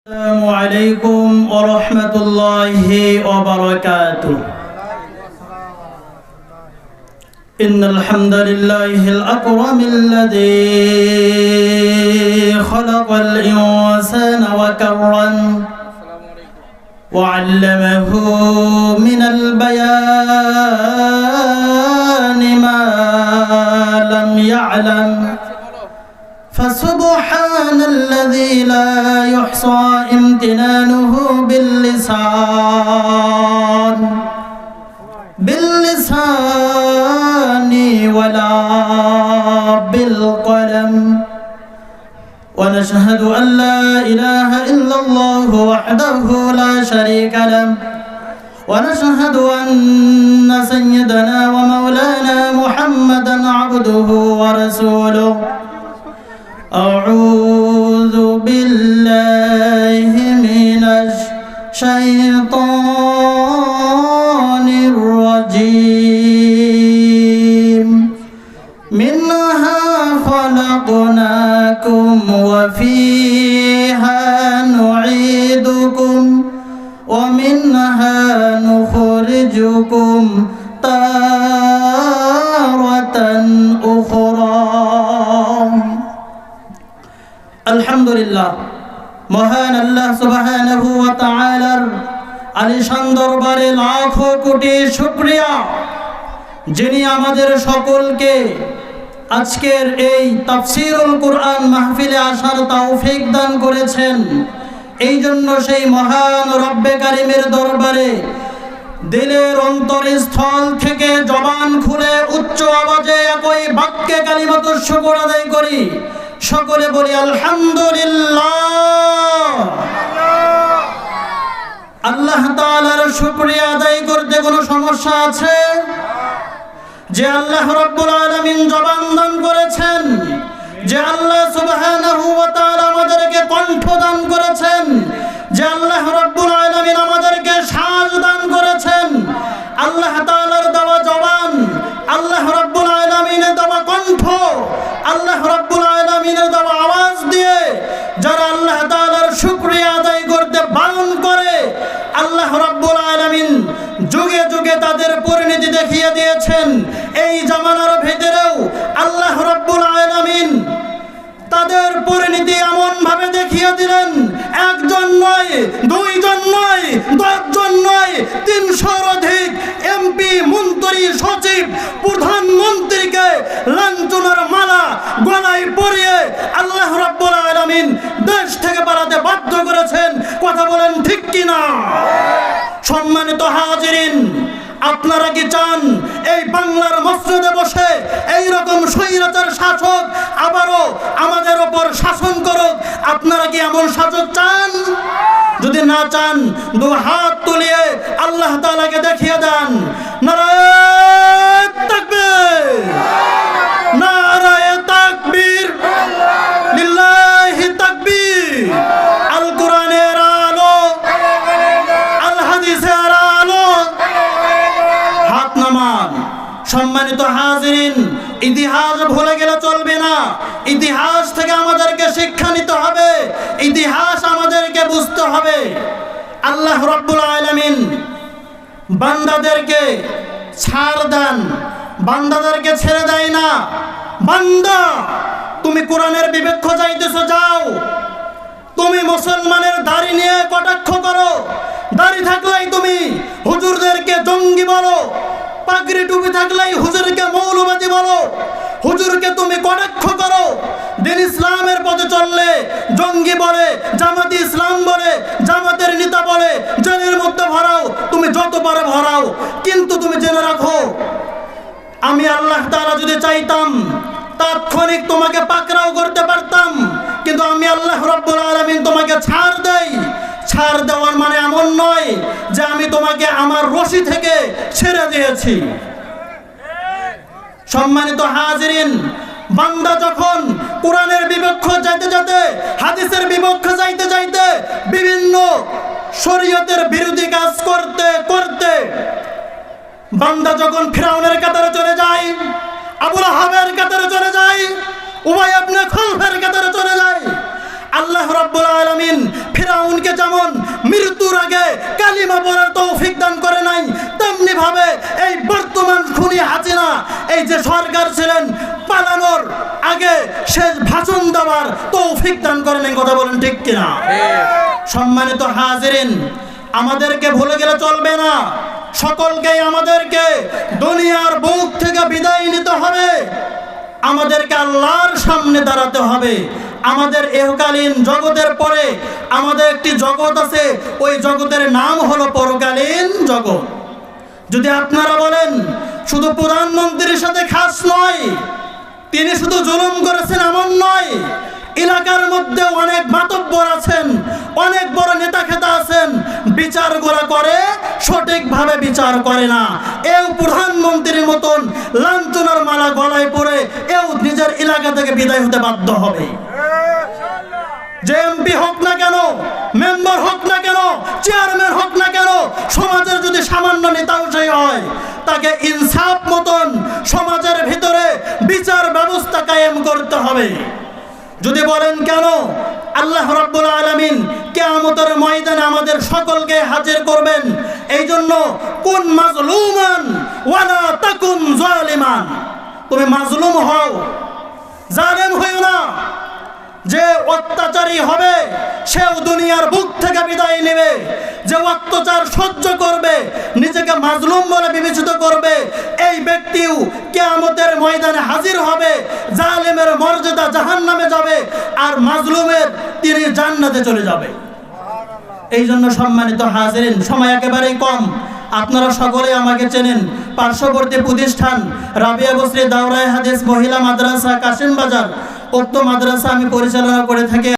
السلام عليكم ورحمة الله وبركاته. إن الحمد لله الأكرم الذي خلق الإنسان وكرم وعلمه من البيان ما لم يعلم فسبحان الذي لا يحصى امتنانه باللسان ولا بالقلم ونشهد أن لا إله إلا الله وحده لا شريك له ونشهد أن سيدنا ومولانا محمدا عبده ورسوله. أعوذ بالله من الشيطان الرجيم. منها خلقناكم وفيها نعيدكم ومنها نخرجكم تارة أخرى. আলহামদুলিল্লাহ, মহান আল্লাহ সুবহানাহু ওয়া তাআলার আলিশান দরবারে লাখো কোটি শুকরিয়া, যিনি আমাদের সকলকে আজকের এই তাফসীরুল কুরআন মাহফিলে আসার তৌফিক দান করেছেন। এই জন্য সেই মহান রব্বে কারিমের দরবারে দিলের অন্তরস্থল থেকে জবান খুলে উচ্চ আওয়াজে একই বাক্যে কালিমাতুশ শুকর আদায় করি। সকলে বলি আলহামদুলিল্লাহ। আল্লাহ তাআলার শুকরিয়া আদায় করতে কোনো সমস্যা আছে? যে আল্লাহ রাব্বুল আলামিন জবান দান করেছেন, যে আল্লাহ সুবহানাহু ওয়া তাআলা আমাদেরকে কণ্ঠ দান করেছেন, যে আল্লাহ রাব্বুল আলামিন আমাদেরকে শ্বাস দান করেছেন, আল্লাহ তাআলার দেওয়া জবান, আল্লাহ রাব্বুল আলামিনের দেওয়া কণ্ঠ, আল্লাহ রাব্বুল আলামিনের দেওয়া আওয়াজ দিয়ে যারা আল্লাহ তাআলার শুকরিয়া আদায় করতে বারণ করে, আল্লাহ রাব্বুল আলামিন যুগে যুগে তাদের পরিণতি দেখিয়ে দিয়েছেন। এই জামানার ভিতরেও আল্লাহ রাব্বুল আলামিন তাদের পরিণতি এমন ভাবে দেখিয়ে দিলেন, একজন নয়, দুইজন নয়, 10 জন নয়, 300-র অধিক এমপি, মন্ত্রী, সচিব, প্রধানমন্ত্রীকে লাঞ্ছনার মালা গলায় পরিয়ে আল্লাহ রাব্বুল আলামিন দেশ থেকে পালাতে বাধ্য করেছেন। কথা বলেন ঠিক কিনা? সম্মানিত হাজিরিন, আপনারা কি চান এই বাংলার মসজিদে বসে এই রকম স্বৈরাচার শাসক আবারও আমাদের ওপর শাসন করুক? আপনারা কি এমন শাসক চান? যদি না চান, 2 হাত তুলিয়ে আল্লাহ তাআলাকে দেখিয়ে দেন। নারায়ে তাকবীর, নারায়ে তাকবীর, লিল্লাহি তাকবীর। আল কোরআনের আলো, আল হাদিসের আলো, হাত নামান। সম্মানিত হাজিরিন, ইতিহাস ভুলে গেলে চলবে না। ইতিহাস থেকে আমাদেরকে শিক্ষা নিতে হবে, ইতিহাস আমাদেরকে বুঝতে হবে। আল্লাহ রাব্বুল আলামিন বান্দাদেরকে ছাড় দেন, বান্দাদেরকে ছেড়ে দেয় না। বান্দা, তুমি কোরআনের বিপক্ষ যাইতেছো, যাও। তুমি মুসলমানের দাড়ি নিয়ে কটাক্ষ করো, দাড়ি থাকলেই তুমি হুজুরদেরকে জঙ্গি বলো, পাগড়ি টুপি থাকলেই হুজুরকে মৌলবাদী বলো, হুজুরকে তুমি কটাক্ষ করো। দিন ইসলামের পথে চললে জঙ্গি বলে, জামাতে ইসলাম বলে, জামাতের নেতা বলে, জেলের মধ্যে ভরাও, তুমি যত পারো ভরাও। কিন্তু তুমি জেনে রাখো, আমি আল্লাহ তাআলা যদি চাইতাম তাৎক্ষণিক তোমাকে পাকড়াও করতে পারতাম, কিন্তু আমি আল্লাহ রাব্বুল আলামিন তোমাকে ছাড় দেই। ছাড় দেওয়ার মানে এমন নয় যে আমি তোমাকে আমার রশি থেকে ছেড়ে দিয়েছি। সম্মানিত হাজিরিন, বান্দা যখন কোরআনের বিপক্ষে যাইতে যাইতে, হাদিসের বিপক্ষে যাইতে যাইতে, বিভিন্ন শরীয়তের বিরোধী কাজ করতে করতে বান্দা যখন ফিরাউনের কাতারে চলে যায়, আবু লাহাবের কাতারে চলে যায়, উমাইয়া ইবনে খালফের কাতারে চলে যায়, আল্লাহ রাব্বুল আলামিন ফিরাউনকে যেমন মৃত্যুর আগে কালিমা পড়ার তৌফিক দান করে নাই, তেমনি ভাবে এই বর্তমান খুনি হাসিনা এই যে সরকার ছিলেন পালানোর আগে শেষ ভাষণ দেওয়ার তৌফিক দান করে নাই। কথা বলেন ঠিক কিনা? সম্মানিত হাজিরিন, আমাদেরকে ভুলে গেলে চলবে না। সকলকে আমাদেরকে দুনিয়ার বুক থেকে বিদায় নিতে হবে। আমাদেরকে আল্লাহর সামনে দাঁড়াতে হবে। আমাদের ইহকালীন জগতের পরে আমাদের একটি জগৎ আছে, ওই জগতের নাম হলো পরকালীন জগৎ। যদি আপনারা বলেন শুধু প্রধানমন্ত্রীর সাথে খাস নয়, তিনি শুধু জুলুম করেছেন এমন নয়, এলাকার মধ্যে অনেক মাতব্বর আছেন, অনেক বড় নেতা খেতা আছেন, বিচার গোলা করে সঠিকভাবে বিচার করে না। এও প্রধানমন্ত্রীর মতন লাঞ্ছনার মালা গলায় পড়ে এও নিজের এলাকা থেকে বিদায় হতে বাধ্য হবে। যে এমপি হোক না কেন, মেম্বার হোক না কেন, চেয়ারম্যান হোক না কেন, সমাজের যদি সামান্য নেতাও সেই হয়, তাকে ইনসাফ মতন সমাজের ভিতরে বিচার ব্যবস্থা কায়েম করতে হবে। যদি বলেন কেন, আল্লাহ রাব্বুল আলামিন কিয়ামতের ময়দানে আমাদের সকলকে হাজির করবেন। এই জন্য কুন মাজলুমান ওয়ালা তাকুন জালিমান, তুমি মাজলুম হও, জালেম হইও না। যে অত্যাচারী হবে সেও দুনিয়ার বুক থেকে বিদায় নেবে। যে অত্যাচার সহ্য করবে, নিজেকে মাজলুম বলে বিবেচিত করবে, এই ব্যক্তিও কিয়ামতের ময়দানে হাজির হবে। জালেমের মর্যাদা জাহান্নামে যাবে, আর মাজলুমের তিনি জান্নাতে চলে যাবে। এই জন্য সম্মানিত হাজিরিন, সময় একেবারেই কম। আপনারা সকলে আমাকে চেনেন। পার্শ্ববর্তী প্রতিষ্ঠান রাবিয়া বসরি দাওরায়ে হাদিস মহিলা মাদ্রাসা কাশিম বাজার, উক্ত মাদ্রাসা আমি পরিচালনা করে থাকি।